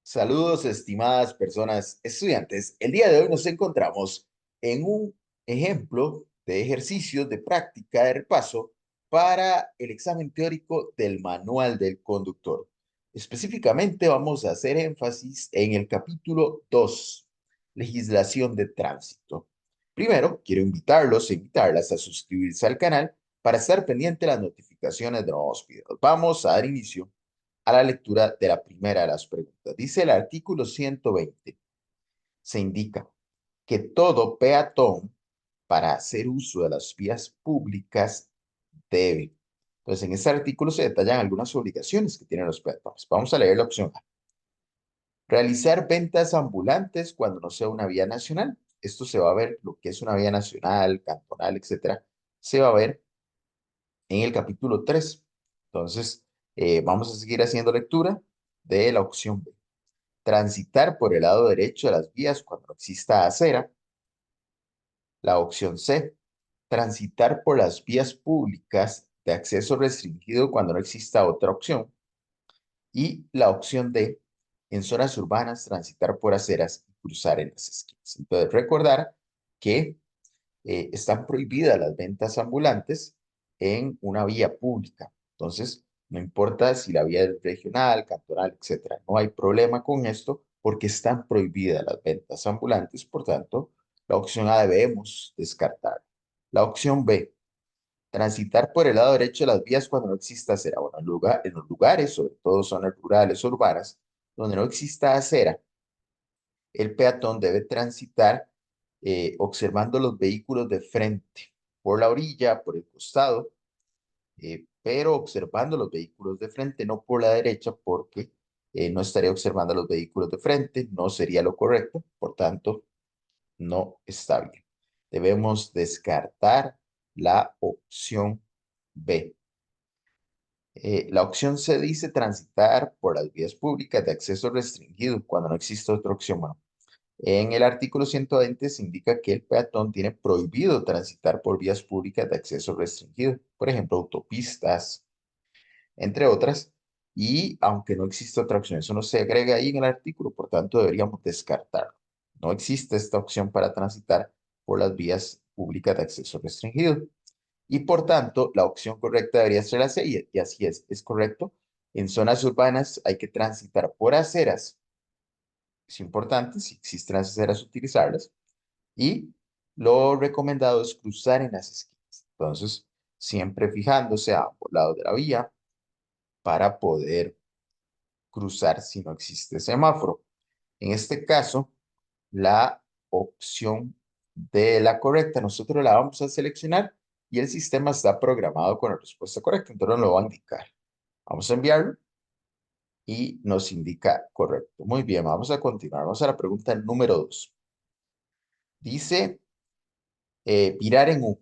Saludos, estimadas personas estudiantes. El día de hoy nos encontramos en un ejemplo de ejercicios de práctica de repaso para el examen teórico del manual del conductor. Específicamente vamos a hacer énfasis en el capítulo 2, legislación de tránsito. Primero, quiero invitarlos e invitarlas a suscribirse al canal para estar pendiente de las notificaciones de nuevos videos. Vamos a dar inicio a la lectura de la primera de las preguntas. Dice el artículo 120, se indica que todo peatón para hacer uso de las vías públicas debe. Entonces, en este artículo se detallan algunas obligaciones que tienen los peatones. Vamos a leer la opción A. Realizar ventas ambulantes cuando no sea una vía nacional. Esto se va a ver, lo que es una vía nacional, cantonal, etcétera, se va a ver en el capítulo 3. Entonces, vamos a seguir haciendo lectura de la opción B. Transitar por el lado derecho de las vías cuando no exista acera. La opción C, transitar por las vías públicas de acceso restringido cuando no exista otra opción. Y la opción D, en zonas urbanas, transitar por aceras y cruzar en las esquinas. Entonces, recordar que están prohibidas las ventas ambulantes en una vía pública. Entonces, no importa si la vía es regional, cantonal, etcétera. No hay problema con esto porque están prohibidas las ventas ambulantes. Por tanto, la opción A debemos descartar. La opción B, transitar por el lado derecho de las vías cuando no exista acera. Bueno, en los lugares, sobre todo zonas rurales o urbanas, donde no exista acera, el peatón debe transitar observando los vehículos de frente, por la orilla, por el costado, pero observando los vehículos de frente, no por la derecha, porque no estaría observando los vehículos de frente, no sería lo correcto, por tanto, no está bien. Debemos descartar la opción B. La opción C dice transitar por las vías públicas de acceso restringido cuando no existe otra opción. Bueno, en el artículo 120 se indica que el peatón tiene prohibido transitar por vías públicas de acceso restringido, por ejemplo, autopistas, entre otras, y aunque no existe otra opción, eso no se agrega ahí en el artículo, por tanto deberíamos descartarlo. No existe esta opción para transitar por las vías públicas de acceso restringido. Y por tanto, la opción correcta debería ser la C, y así es correcto. En zonas urbanas hay que transitar por aceras, es importante, si existen aceras, utilizarlas. Y lo recomendado es cruzar en las esquinas. Entonces, siempre fijándose a ambos lados de la vía para poder cruzar si no existe semáforo. En este caso, la opción de la correcta, nosotros la vamos a seleccionar y el sistema está programado con la respuesta correcta, entonces nos lo va a indicar. Vamos a enviarlo y nos indica correcto. Muy bien, vamos a continuar. Vamos a la pregunta número 2. Dice, virar en U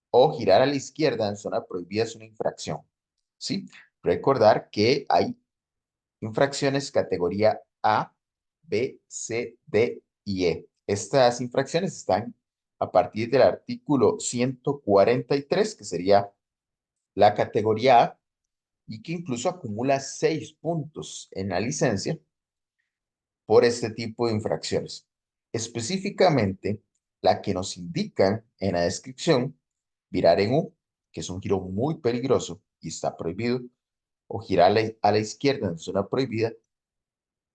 o girar a la izquierda en zona prohibida es una infracción. ¿Sí? Recordar que hay infracciones categoría A, B, C, D y E. Estas infracciones están a partir del artículo 143, que sería la categoría A, y que incluso acumula 6 puntos en la licencia por este tipo de infracciones. Específicamente, la que nos indican en la descripción, virar en U, que es un giro muy peligroso y está prohibido, o girar a la izquierda en zona prohibida,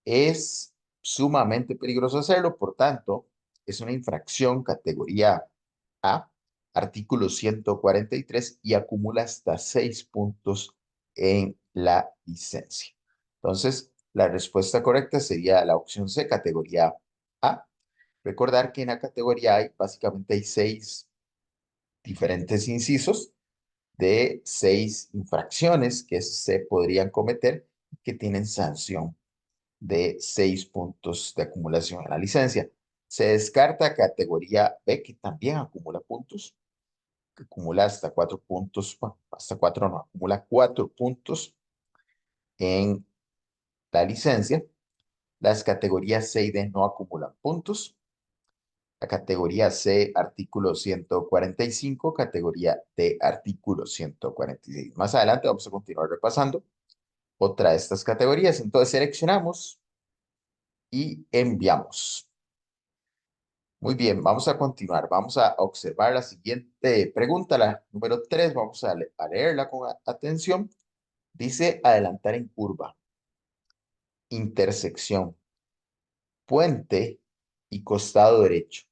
es sumamente peligroso hacerlo, por tanto, es una infracción categoría A, artículo 143, y acumula hasta 6 puntos en la licencia. Entonces, la respuesta correcta sería la opción C, categoría A. Recordar que en la categoría A básicamente hay 6 diferentes incisos de 6 infracciones que se podrían cometer y que tienen sanción de 6 puntos de acumulación en la licencia. Se descarta categoría B, que también acumula puntos, que acumula hasta 4 puntos, bueno, hasta 4 no, acumula 4 puntos en la licencia. Las categorías C y D no acumulan puntos. La categoría C, artículo 145, categoría D, artículo 146. Más adelante vamos a continuar repasando otra de estas categorías. Entonces seleccionamos y enviamos. Muy bien, vamos a continuar. Vamos a observar la siguiente pregunta, la número 3. Vamos a leerla con atención. Dice adelantar en curva, intersección, puente y costado derecho.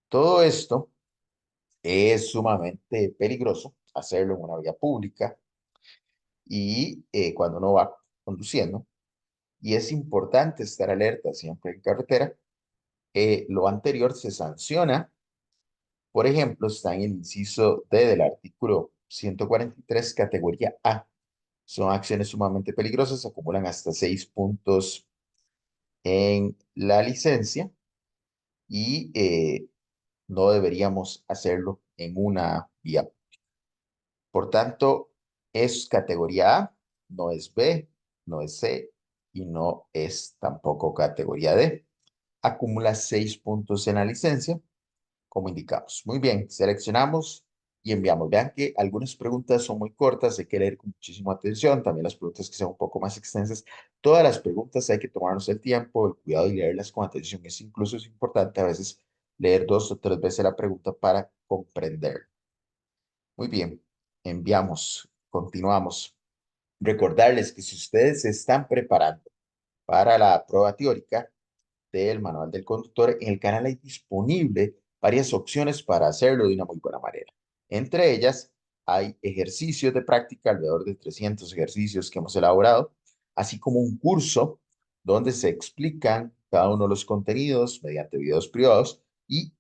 Todo esto es sumamente peligroso hacerlo en una vía pública y cuando uno va conduciendo. Y es importante estar alerta siempre en carretera. Lo anterior se sanciona. Por ejemplo, está en el inciso D del artículo 143, categoría A. Son acciones sumamente peligrosas, acumulan hasta 6 puntos en la licencia y no deberíamos hacerlo en una vía. Por tanto, es categoría A, no es B, no es C y no es tampoco categoría D. Acumula 6 puntos en la licencia, como indicamos. Muy bien, seleccionamos y enviamos. Vean que algunas preguntas son muy cortas, hay que leer con muchísima atención. También las preguntas que sean un poco más extensas. Todas las preguntas hay que tomarnos el tiempo, el cuidado y leerlas con atención. Es importante a veces leer 2 o 3 veces la pregunta para comprender. Muy bien, enviamos, continuamos. Recordarles que si ustedes se están preparando para la prueba teórica del manual del conductor, en el canal hay disponible varias opciones para hacerlo de una muy buena manera. Entre ellas, hay ejercicios de práctica, alrededor de 300 ejercicios que hemos elaborado, así como un curso donde se explican cada uno de los contenidos mediante videos privados y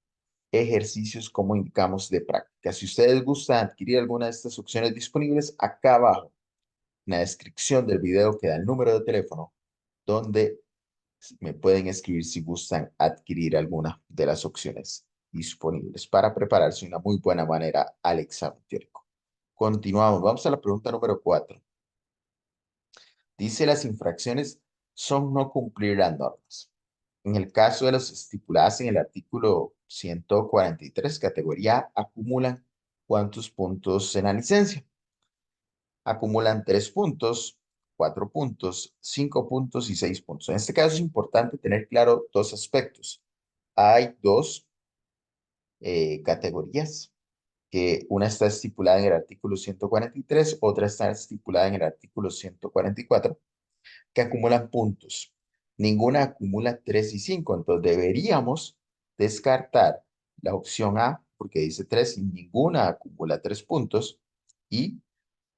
ejercicios, como indicamos, de práctica. Si ustedes gustan adquirir alguna de estas opciones disponibles, acá abajo, en la descripción del video, queda el número de teléfono donde me pueden escribir si gustan adquirir alguna de las opciones disponibles para prepararse de una muy buena manera al examen teórico. Continuamos. Vamos a la pregunta número 4. Dice, las infracciones son no cumplir las normas. En el caso de las estipuladas en el artículo 143, categoría A, acumulan ¿cuántos puntos en la licencia? Acumulan 3 puntos, 4 puntos, 5 puntos y 6 puntos. En este caso es importante tener claro 2 aspectos. Hay 2 categorías, que una está estipulada en el artículo 143, otra está estipulada en el artículo 144, que acumulan puntos. Ninguna acumula 3 y 5, entonces deberíamos descartar la opción A, porque dice 3 y ninguna acumula 3 puntos, y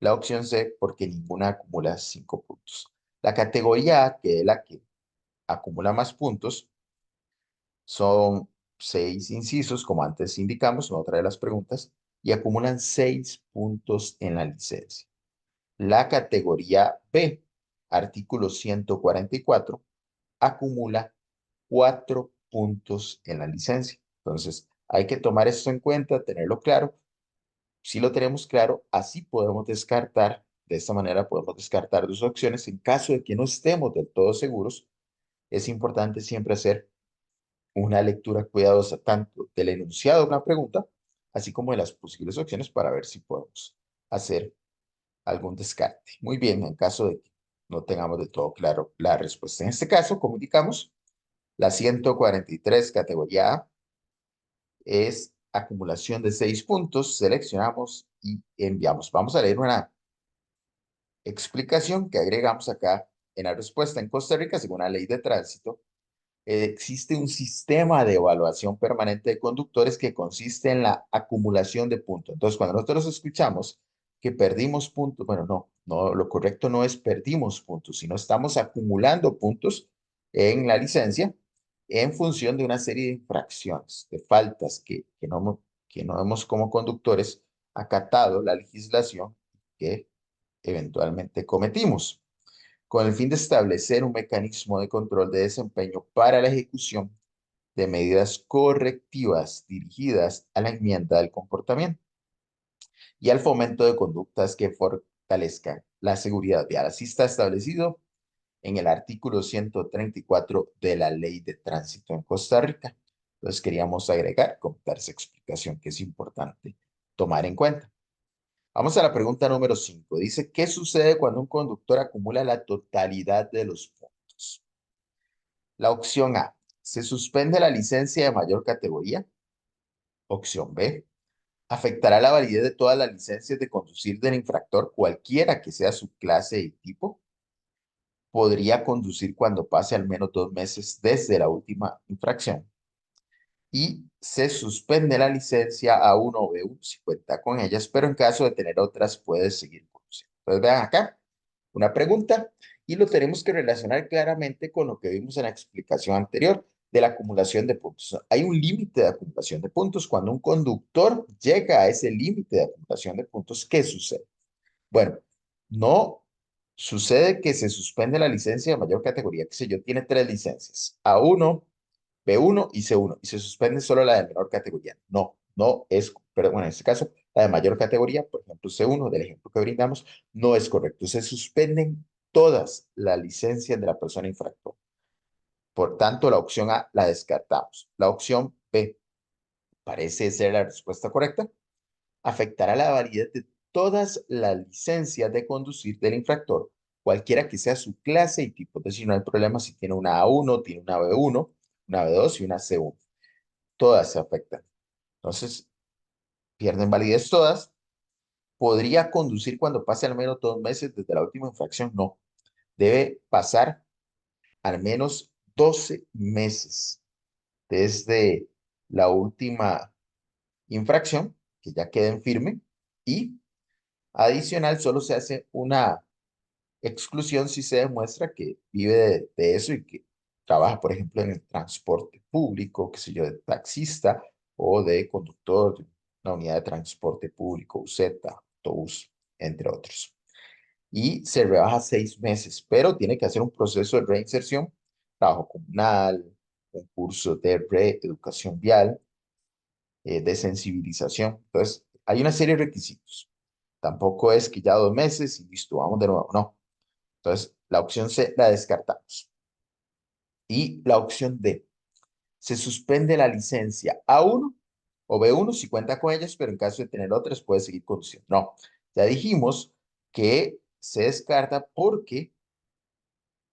la opción C, porque ninguna acumula 5 puntos. La categoría A, que es la que acumula más puntos, son 6 incisos, como antes indicamos en otra de las preguntas, y acumulan 6 puntos en la licencia. La categoría B, artículo 144, acumula 4 puntos en la licencia. Entonces, hay que tomar esto en cuenta, tenerlo claro. Si lo tenemos claro, así podemos descartar, de esta manera podemos descartar 2 opciones. En caso de que no estemos del todo seguros, es importante siempre hacer una lectura cuidadosa tanto del enunciado de una pregunta, así como de las posibles opciones para ver si podemos hacer algún descarte. Muy bien, en caso de que no tengamos de todo claro la respuesta. En este caso, como indicamos, la 143 categoría A es acumulación de 6 puntos, seleccionamos y enviamos. Vamos a leer una explicación que agregamos acá en la respuesta. En Costa Rica, según la ley de tránsito, existe un sistema de evaluación permanente de conductores que consiste en la acumulación de puntos. Entonces, cuando nosotros escuchamos que perdimos puntos, bueno, no, lo correcto no es perdimos puntos, sino estamos acumulando puntos en la licencia en función de una serie de infracciones, de faltas que no hemos como conductores acatado la legislación que eventualmente cometimos, con el fin de establecer un mecanismo de control de desempeño para la ejecución de medidas correctivas dirigidas a la enmienda del comportamiento y al fomento de conductas que fortalezcan la seguridad vial. Así está establecido en el artículo 134 de la Ley de Tránsito en Costa Rica. Entonces queríamos agregar, comentar esa explicación que es importante tomar en cuenta. Vamos a la pregunta número 5. Dice, ¿qué sucede cuando un conductor acumula la totalidad de los puntos? La opción A, se suspende la licencia de mayor categoría. Opción B, afectará la validez de todas las licencias de conducir del infractor, cualquiera que sea su clase y tipo. Podría conducir cuando pase al menos 2 meses desde la última infracción. Y se suspende la licencia A1 o B1 si cuenta con ellas, pero en caso de tener otras puede seguir conduciendo. Entonces vean acá una pregunta y lo tenemos que relacionar claramente con lo que vimos en la explicación anterior de la acumulación de puntos. Hay un límite de acumulación de puntos. Cuando un conductor llega a ese límite de acumulación de puntos, ¿qué sucede? Bueno, no sucede que se suspende la licencia de mayor categoría, qué sé yo, tiene 3 licencias, A1, B1 y C1, y se suspende solo la de menor categoría. No, no es, pero bueno, en este caso, la de mayor categoría, por ejemplo, C1, del ejemplo que brindamos, no es correcto. Se suspenden todas las licencias de la persona infractora. Por tanto, la opción A la descartamos. La opción B parece ser la respuesta correcta. Afectará la validez de todas las licencias de conducir del infractor, cualquiera que sea su clase y tipo. Es decir, no hay problema si tiene una A1, tiene una B1, una B2 y una C1. Todas se afectan. Entonces, pierden validez todas. ¿Podría conducir cuando pase al menos 2 meses desde la última infracción? No. Debe pasar al menos 12 meses desde la última infracción, que ya quede en firme, y adicional solo se hace una exclusión si se demuestra que vive de eso y que trabaja, por ejemplo, en el transporte público, qué sé yo, de taxista o de conductor de una unidad de transporte público, buseta, autobús, entre otros. Y se rebaja 6 meses, pero tiene que hacer un proceso de reinserción, trabajo comunal, un curso de reeducación vial, de sensibilización. Entonces, hay una serie de requisitos. Tampoco es que ya 2 meses y listo, vamos de nuevo. No. Entonces, la opción C la descartamos. Y la opción D, se suspende la licencia A1 o B1 si cuenta con ellas, pero en caso de tener otras puede seguir conduciendo. No, ya dijimos que se descarta porque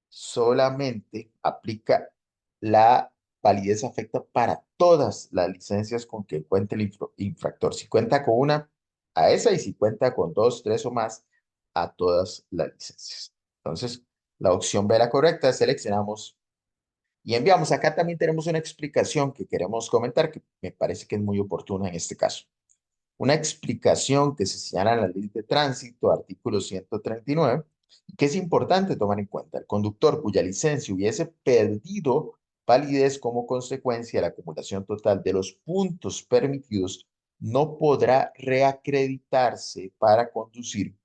solamente aplica la validez afecta para todas las licencias con que cuente el infractor. Si cuenta con una, a esa, y si cuenta con dos, tres o más, a todas las licencias. Entonces, la opción B la correcta, seleccionamos y enviamos. Acá también tenemos una explicación que queremos comentar que me parece que es muy oportuna en este caso. Una explicación que se señala en la ley de tránsito, artículo 139, y que es importante tomar en cuenta. El conductor cuya licencia hubiese perdido validez como consecuencia de la acumulación total de los puntos permitidos no podrá reacreditarse para conducir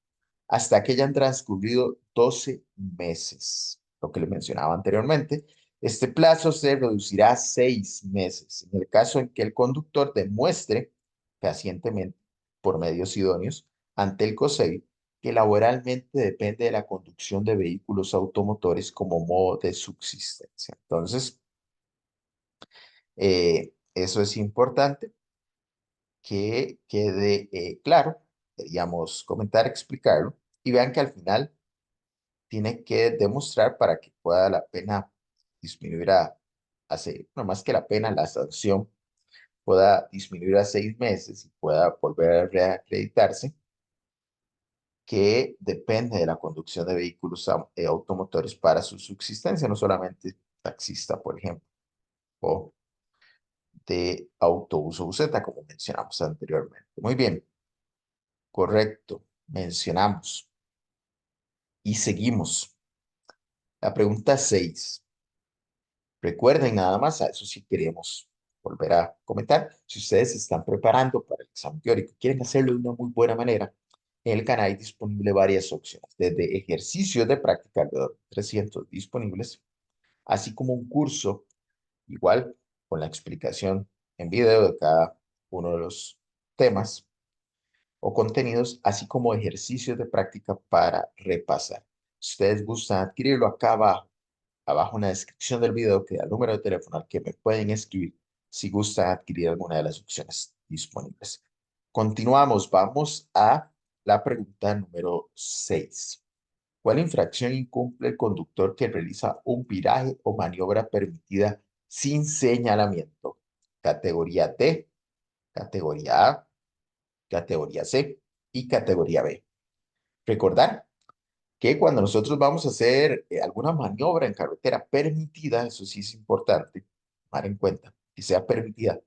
hasta que hayan transcurrido 12 meses, lo que le mencionaba anteriormente. Este plazo se reducirá a 6 meses en el caso en que el conductor demuestre fehacientemente, por medios idóneos, ante el COSEBI, que laboralmente depende de la conducción de vehículos automotores como modo de subsistencia. Entonces, eso es importante que quede claro. Queríamos comentar, explicarlo, y vean que al final tiene que demostrar para que pueda la pena disminuir no más que la pena, la sanción pueda disminuir a 6 meses y pueda volver a reacreditarse, que depende de la conducción de vehículos automotores para su subsistencia, no solamente taxista, por ejemplo, o de autobús o buseta, como mencionamos anteriormente. Muy bien, correcto, mencionamos y seguimos. La pregunta 6. Recuerden nada más, a eso sí queremos volver a comentar, si ustedes se están preparando para el examen teórico, quieren hacerlo de una muy buena manera, en el canal hay disponible varias opciones, desde ejercicios de práctica, alrededor de 300 disponibles, así como un curso, igual con la explicación en video de cada uno de los temas o contenidos, así como ejercicios de práctica para repasar. Si ustedes gustan adquirirlo, acá abajo en la descripción del video queda el número de teléfono al que me pueden escribir si gustan adquirir alguna de las opciones disponibles. Continuamos, vamos a la pregunta número 6. ¿Cuál infracción incumple el conductor que realiza un viraje o maniobra permitida sin señalamiento? Categoría D, categoría A, categoría C y categoría B. Recordar que cuando nosotros vamos a hacer alguna maniobra en carretera permitida, eso sí es importante tomar en cuenta, que sea permitida,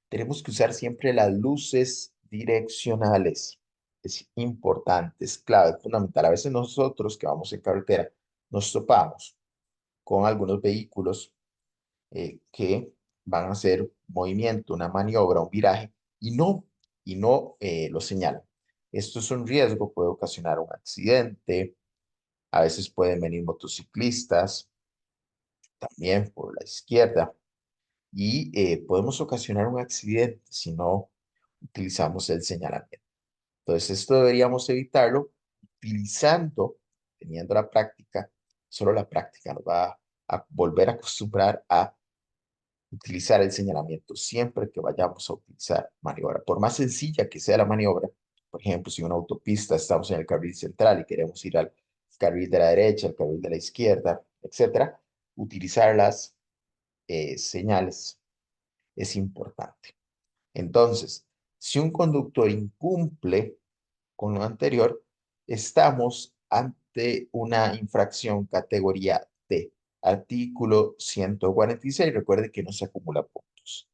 tenemos que usar siempre las luces direccionales. Es importante, es clave, es fundamental. A veces nosotros que vamos en carretera nos topamos con algunos vehículos que van a hacer un movimiento, una maniobra, un viraje y no lo señalan. Esto es un riesgo, puede ocasionar un accidente. A veces pueden venir motociclistas también por la izquierda y podemos ocasionar un accidente si no utilizamos el señalamiento. Entonces, esto deberíamos evitarlo utilizando, teniendo la práctica, solo la práctica nos va a volver a acostumbrar a utilizar el señalamiento siempre que vayamos a utilizar maniobra. Por más sencilla que sea la maniobra, por ejemplo, si en una autopista estamos en el carril central y queremos ir al carril de la derecha, al carril de la izquierda, etcétera, utilizar las señales es importante. Entonces, si un conductor incumple con lo anterior, estamos ante una infracción categoría D. Artículo 146. Recuerde que no se acumula puntos.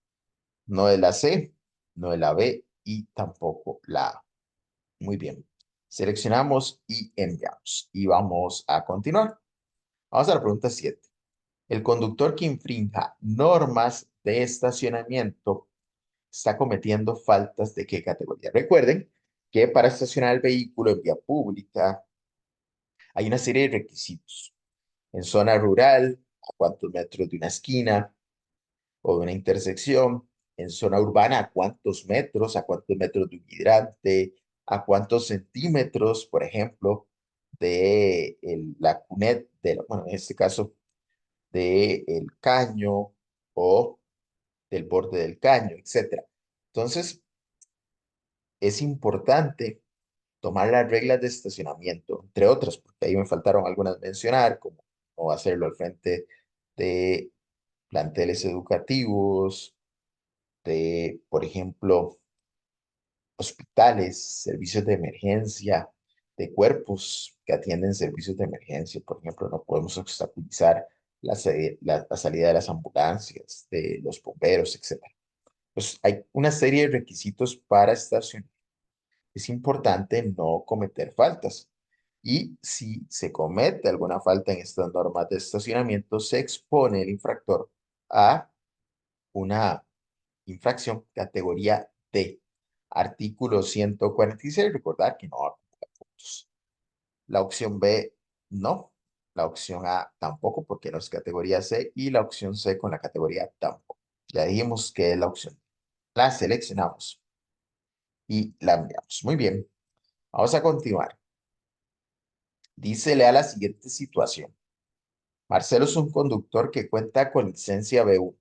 No es la C, no es la B y tampoco la A. Muy bien. Seleccionamos y enviamos. Y vamos a continuar. Vamos a la pregunta 7. El conductor que infrinja normas de estacionamiento está cometiendo faltas de qué categoría. Recuerden que para estacionar el vehículo en vía pública hay una serie de requisitos. En zona rural, a cuántos metros de una esquina o de una intersección. En zona urbana, a cuántos metros de un hidrante, a cuántos centímetros, por ejemplo, de la cuneta, bueno, en este caso, del caño o del borde del caño, etcétera. Entonces, es importante tomar las reglas de estacionamiento, entre otras, porque ahí me faltaron algunas mencionar, como no hacerlo al frente de planteles educativos, de, por ejemplo, hospitales, servicios de emergencia, de cuerpos que atienden servicios de emergencia. Por ejemplo, no podemos obstaculizar la salida de las ambulancias, de los bomberos, etcétera. Pues hay una serie de requisitos para estacionar. Es importante no cometer faltas. Y si se comete alguna falta en estas normas de estacionamiento, se expone el infractor a una infracción categoría D. Artículo 146, recordar que no acumula puntos. La opción B, no. La opción A tampoco, porque no es categoría C. Y la opción C con la categoría tampoco. Ya dijimos que es la opción. La seleccionamos y la enviamos. Muy bien. Vamos a continuar. Dícele a la siguiente situación. Marcelo es un conductor que cuenta con licencia B1,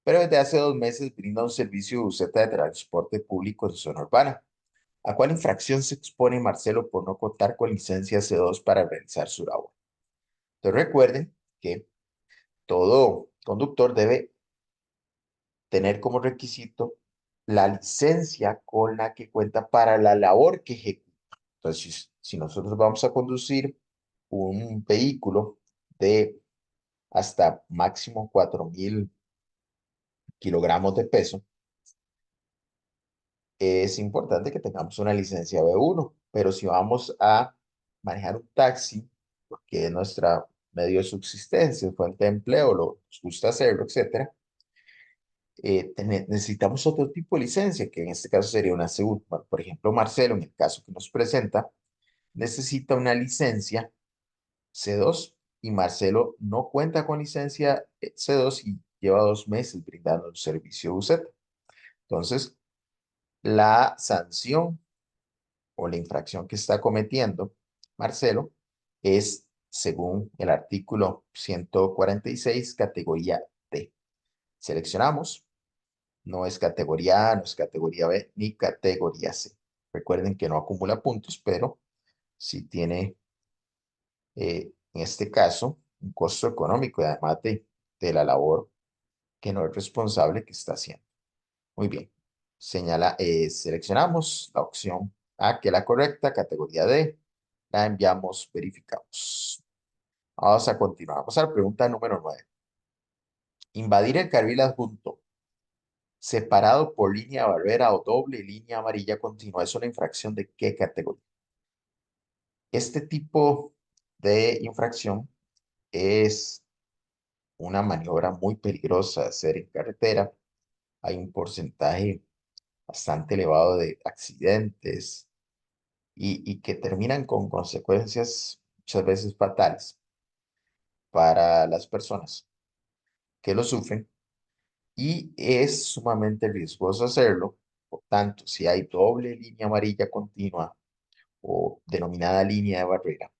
pero desde hace 2 meses brinda un servicio de buseta de transporte público en zona urbana. ¿A cuál infracción se expone Marcelo por no contar con licencia C2 para realizar su labor? Entonces recuerden que todo conductor debe tener como requisito la licencia con la que cuenta para la labor que ejecuta. Entonces, si nosotros vamos a conducir un vehículo de hasta máximo 4.000 kilogramos de peso, es importante que tengamos una licencia B1, pero si vamos a manejar un taxi, porque es nuestro medio de subsistencia, fuente de empleo, nos gusta hacerlo, etcétera, necesitamos otro tipo de licencia, que en este caso sería una C1. Bueno, por ejemplo, Marcelo, en el caso que nos presenta, necesita una licencia C2 y Marcelo no cuenta con licencia C2 y lleva 2 meses brindando el servicio UCET. Entonces, la sanción o la infracción que está cometiendo Marcelo es, según el artículo 146, categoría D. Seleccionamos, no es categoría A, no es categoría B, ni categoría C. Recuerden que no acumula puntos, pero sí tiene En este caso, un costo económico, y además de la labor que no es responsable que está haciendo. Muy bien. Seleccionamos la opción A, que es la correcta, categoría D, la enviamos, verificamos. Vamos a continuar. Vamos a la pregunta número 9. Invadir el carril adjunto separado por línea barrera o doble línea amarilla continua es una infracción ¿de qué categoría? Este tipo de infracción es una maniobra muy peligrosa de hacer en carretera. Hay un porcentaje bastante elevado de accidentes y que terminan con consecuencias muchas veces fatales para las personas que lo sufren y es sumamente riesgoso hacerlo. Por tanto, si hay doble línea amarilla continua o denominada línea de barrera,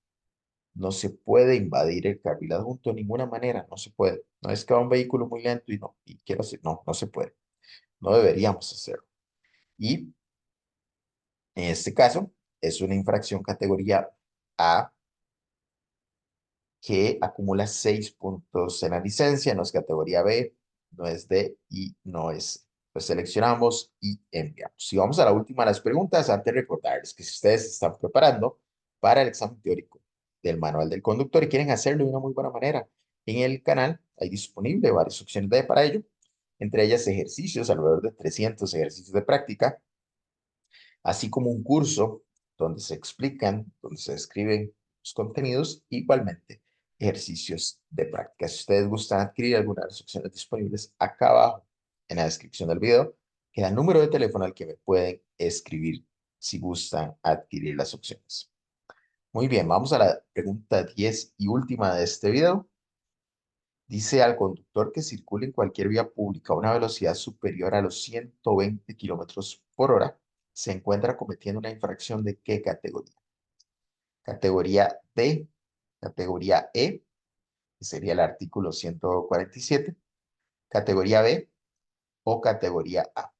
no se puede invadir el carril adjunto de ninguna manera, no se puede. No es que va un vehículo muy lento y no, y quiero decir, no, no se puede. No deberíamos hacerlo. Y en este caso, es una infracción categoría A que acumula 6 puntos en la licencia, no es categoría B, no es D y no es C. Pues seleccionamos y enviamos. Y vamos a la última de las preguntas, antes de recordarles que si ustedes se están preparando para el examen teórico del manual del conductor y quieren hacerlo de una muy buena manera, en el canal hay disponible varias opciones para ello, entre ellas ejercicios, alrededor de 300 ejercicios de práctica, así como un curso donde se explican, donde se describen los contenidos, igualmente ejercicios de práctica. Si ustedes gustan adquirir alguna de las opciones disponibles, acá abajo en la descripción del video queda el número de teléfono al que me pueden escribir si gustan adquirir las opciones. Muy bien, vamos a la pregunta 10 y última de este video. Dice al conductor que circule en cualquier vía pública a una velocidad superior a los 120 kilómetros por hora, se encuentra cometiendo una infracción ¿de qué categoría? Categoría D, categoría E, que sería el artículo 147, categoría B o categoría A.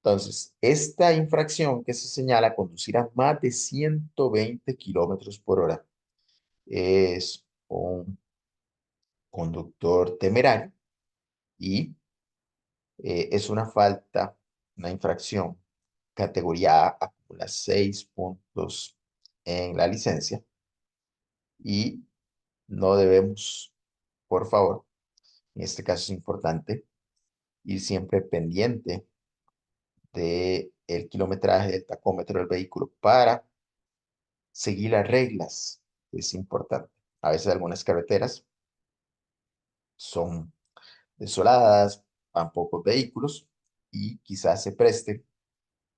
Entonces, esta infracción que se señala conducir a más de 120 kilómetros por hora es un conductor temerario y es una falta, una infracción. Categoría A acumula 6 puntos en la licencia y no debemos, por favor, en este caso es importante, ir siempre pendiente del kilometraje del tacómetro del vehículo para seguir las reglas. Es importante. A veces algunas carreteras son desoladas, van pocos vehículos y quizás se preste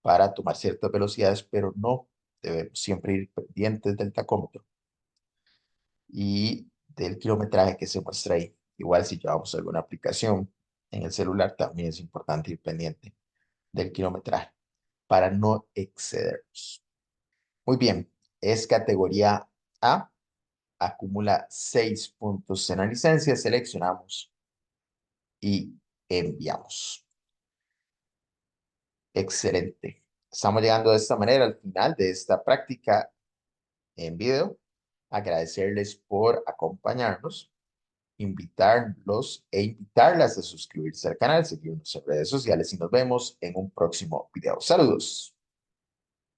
para tomar ciertas velocidades, pero no debemos siempre ir pendientes del tacómetro y del kilometraje que se muestra ahí. Igual si llevamos alguna aplicación en el celular, también es importante ir pendiente del kilometraje para no excedernos. Muy bien, es categoría A, acumula 6 puntos en la licencia, seleccionamos y enviamos. Excelente. Estamos llegando de esta manera al final de esta práctica en video. Agradecerles por acompañarnos, invitarlos e invitarlas a suscribirse al canal, seguirnos en redes sociales y nos vemos en un próximo video. Saludos.